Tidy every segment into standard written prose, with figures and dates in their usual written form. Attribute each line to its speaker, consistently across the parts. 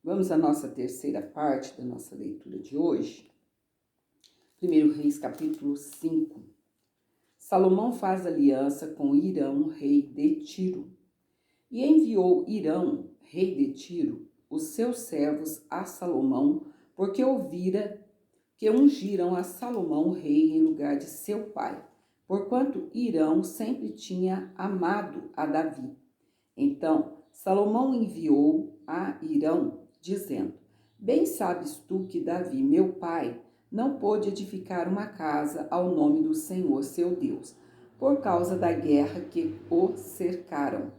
Speaker 1: Vamos à nossa terceira parte da nossa leitura de hoje. 1 Reis, capítulo 5. Salomão faz aliança com Hirão, rei de Tiro. E enviou Hirão, rei de Tiro, os seus servos a Salomão, porque ouvira que ungiram a Salomão rei em lugar de seu pai, porquanto Hirão sempre tinha amado a Davi. Então Salomão enviou a Hirão, dizendo: Bem sabes tu que Davi, meu pai, não pôde edificar uma casa ao nome do Senhor seu Deus, por causa da guerra que o cercaram,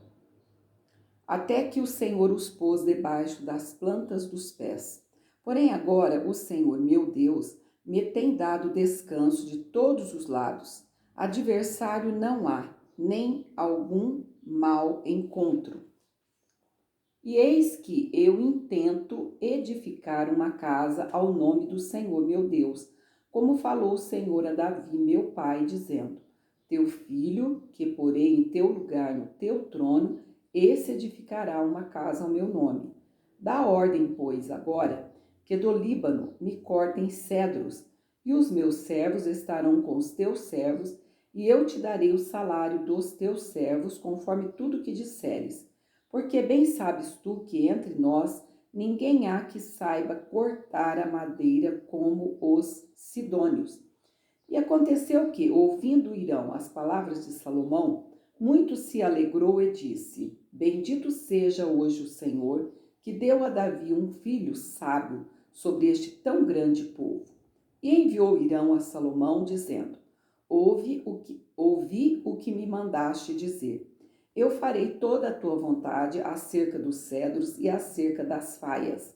Speaker 1: até que o Senhor os pôs debaixo das plantas dos pés. Porém agora o Senhor meu Deus me tem dado descanso de todos os lados. Adversário não há, nem algum mal encontro. E eis que eu intento edificar uma casa ao nome do Senhor meu Deus, como falou o Senhor a Davi, meu pai, dizendo: Teu filho, que porei em teu lugar no teu trono, esse edificará uma casa ao meu nome. Dá ordem, pois, agora, que do Líbano me cortem cedros, e os meus servos estarão com os teus servos, e eu te darei o salário dos teus servos, conforme tudo que disseres. Porque bem sabes tu que entre nós ninguém há que saiba cortar a madeira como os sidônios. E aconteceu que, ouvindo Hirão as palavras de Salomão, muito se alegrou e disse: Bendito seja hoje o Senhor, que deu a Davi um filho sábio sobre este tão grande povo. E enviou Hirão a Salomão, dizendo: ouvi o que me mandaste dizer. Eu farei toda a tua vontade acerca dos cedros e acerca das faias.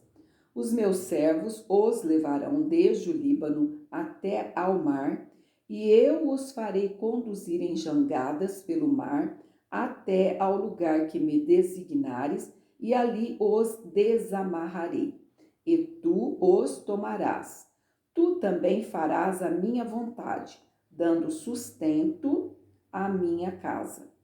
Speaker 1: Os meus servos os levarão desde o Líbano até ao mar, e eu os farei conduzir em jangadas pelo mar até ao lugar que me designares, e ali os desamarrarei, e tu os tomarás. Tu também farás a minha vontade, dando sustento à minha casa.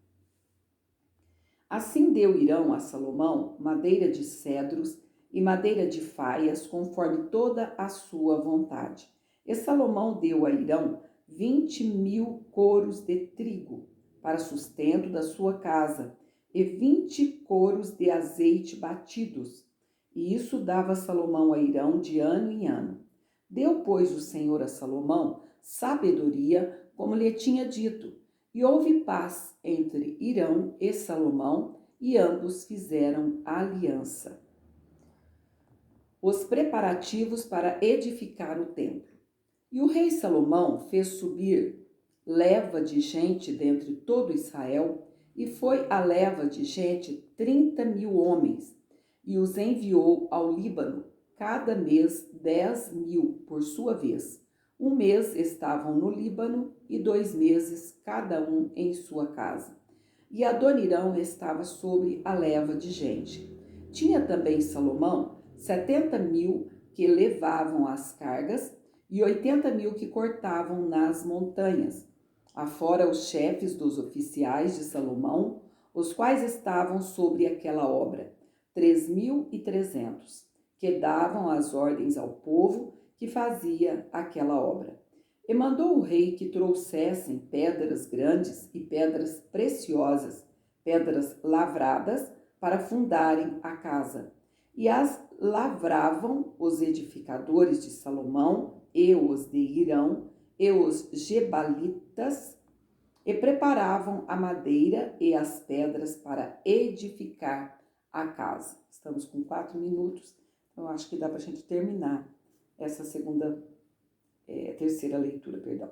Speaker 1: Assim deu Hirão a Salomão madeira de cedros e madeira de faias, conforme toda a sua vontade. E Salomão deu a Hirão 20.000 coros de trigo para sustento da sua casa, e 20 coros de azeite batidos. E isso dava Salomão a Hirão de ano em ano. Deu, pois, o Senhor a Salomão sabedoria, como lhe tinha dito, e houve paz entre Hirão e Salomão, e ambos fizeram aliança. Os preparativos para edificar o templo. E o rei Salomão fez subir leva de gente dentre todo Israel, e foi a leva de gente 30.000 homens, e os enviou ao Líbano, cada mês 10.000 por sua vez. Um mês estavam no Líbano, e 2 meses cada um em sua casa. E Adonirão estava sobre a leva de gente. Tinha também Salomão 70.000 que levavam as cargas, e 80.000 que cortavam nas montanhas, afora os chefes dos oficiais de Salomão, os quais estavam sobre aquela obra, 3.300, que davam as ordens ao povo que fazia aquela obra. E mandou o rei que trouxessem pedras grandes e pedras preciosas, pedras lavradas, para fundarem a casa. E as lavravam os edificadores de Salomão, e os de Hirão, e os gebalitas, e preparavam a madeira e as pedras para edificar a casa. Estamos com 4 minutos, então acho que dá para a gente terminar essa terceira leitura, perdão.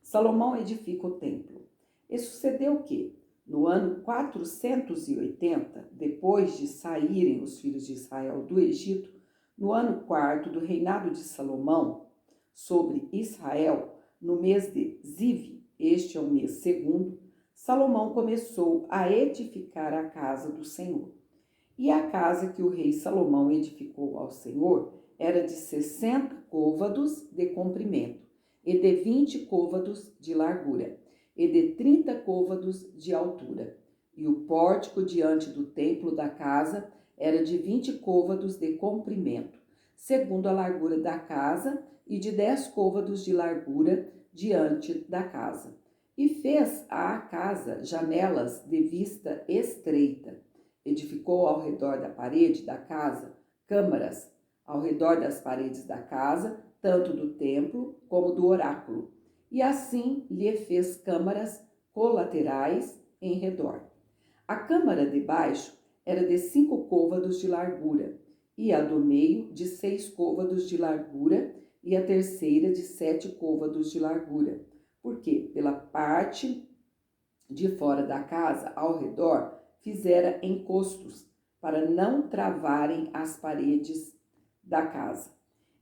Speaker 1: Salomão edifica o templo. E sucedeu que, no ano 480, depois de saírem os filhos de Israel do Egito, no ano 4º do reinado de Salomão sobre Israel, no mês de Ziv, este é o mês segundo, Salomão começou a edificar a casa do Senhor. E a casa que o rei Salomão edificou ao Senhor era de 60 côvados de comprimento, e de 20 côvados de largura, e de 30 côvados de altura. E o pórtico diante do templo da casa era de 20 côvados de comprimento, segundo a largura da casa, e de 10 côvados de largura diante da casa. E fez à casa janelas de vista estreita. Edificou ao redor da parede da casa câmaras, ao redor das paredes da casa, tanto do templo como do oráculo. E assim lhe fez câmaras colaterais em redor. A câmara de baixo era de 5 côvados de largura, e a do meio de 6 côvados de largura, e a terceira de 7 côvados de largura, porque pela parte de fora da casa, ao redor, fizera encostos, para não travarem as paredes da casa.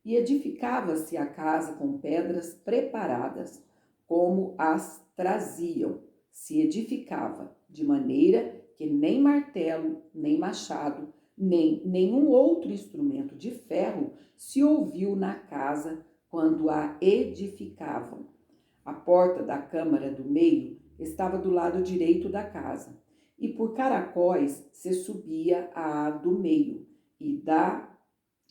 Speaker 1: E edificava-se a casa com pedras preparadas, como as traziam. Se edificava, de maneira que nem martelo, nem machado, nem nenhum outro instrumento de ferro se ouviu na casa quando a edificavam. A porta da câmara do meio estava do lado direito da casa, e por caracóis se subia à do meio, e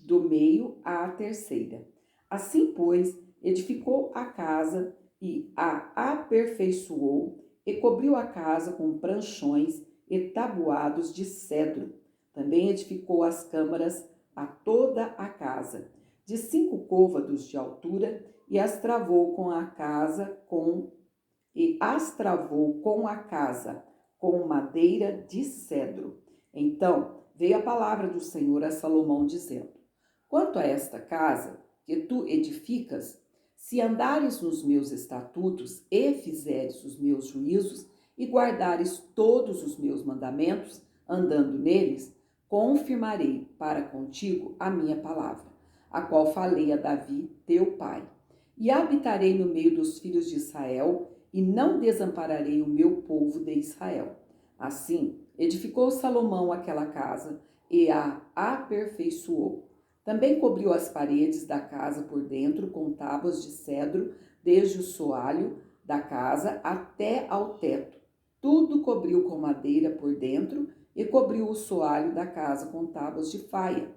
Speaker 1: do meio à terceira. Assim, pois, edificou a casa e a aperfeiçoou, e cobriu a casa com pranchões e tabuados de cedro. Também edificou as câmaras a toda a casa, de 5 côvados de altura, e as travou com a casa com madeira de cedro. Então veio a palavra do Senhor a Salomão, dizendo: quanto a esta casa que tu edificas, se andares nos meus estatutos e fizeres os meus juízos e guardares todos os meus mandamentos, andando neles, confirmarei para contigo a minha palavra, a qual falei a Davi, teu pai. E habitarei no meio dos filhos de Israel, e não desampararei o meu povo de Israel. Assim, edificou Salomão aquela casa e a aperfeiçoou. Também cobriu as paredes da casa por dentro com tábuas de cedro, desde o soalho da casa até ao teto. Tudo cobriu com madeira por dentro, e cobriu o soalho da casa com tábuas de faia.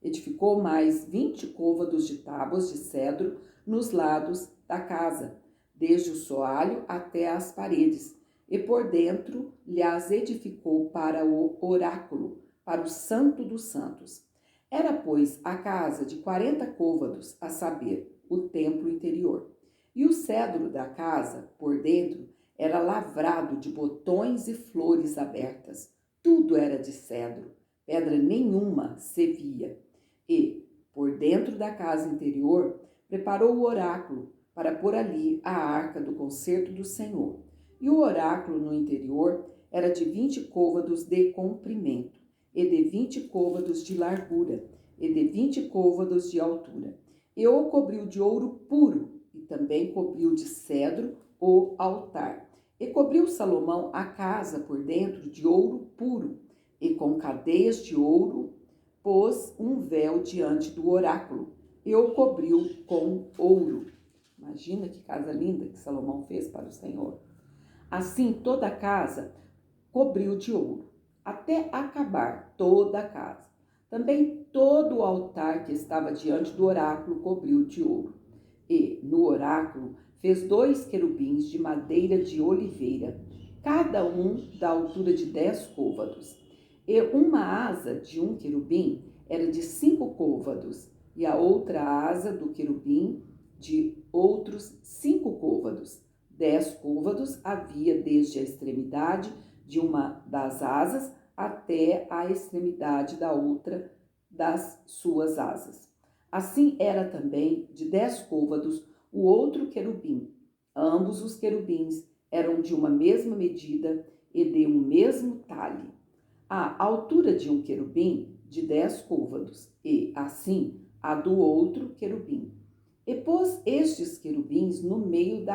Speaker 1: Edificou mais 20 côvados de tábuas de cedro nos lados da casa, desde o soalho até as paredes, e por dentro lhas edificou para o oráculo, para o santo dos santos. Era, pois, a casa de 40 côvados, a saber, o templo interior. E o cedro da casa, por dentro, era lavrado de botões e flores abertas. Tudo era de cedro, pedra nenhuma se via. E, por dentro da casa interior, preparou o oráculo para pôr ali a arca do concerto do Senhor. E o oráculo no interior era de 20 côvados de comprimento, e de 20 côvados de largura, e de 20 côvados de altura. E o cobriu de ouro puro, e também cobriu de cedro o altar. E cobriu Salomão a casa por dentro de ouro puro, e com cadeias de ouro pôs um véu diante do oráculo, e o cobriu com ouro. Imagina que casa linda que Salomão fez para o Senhor. Assim toda a casa cobriu de ouro, até acabar toda a casa. Também todo o altar que estava diante do oráculo cobriu de ouro. E no oráculo fez 2 querubins de madeira de oliveira, cada um da altura de 10 côvados. E uma asa de um querubim era de 5 côvados, e a outra asa do querubim de outros 5 côvados. 10 côvados havia desde a extremidade de uma das asas até a extremidade da outra das suas asas. Assim era também de 10 côvados o outro querubim. Ambos os querubins eram de uma mesma medida e de um mesmo talhe. A altura de um querubim de 10 côvados, e assim a do outro querubim. E pôs estes querubins no meio da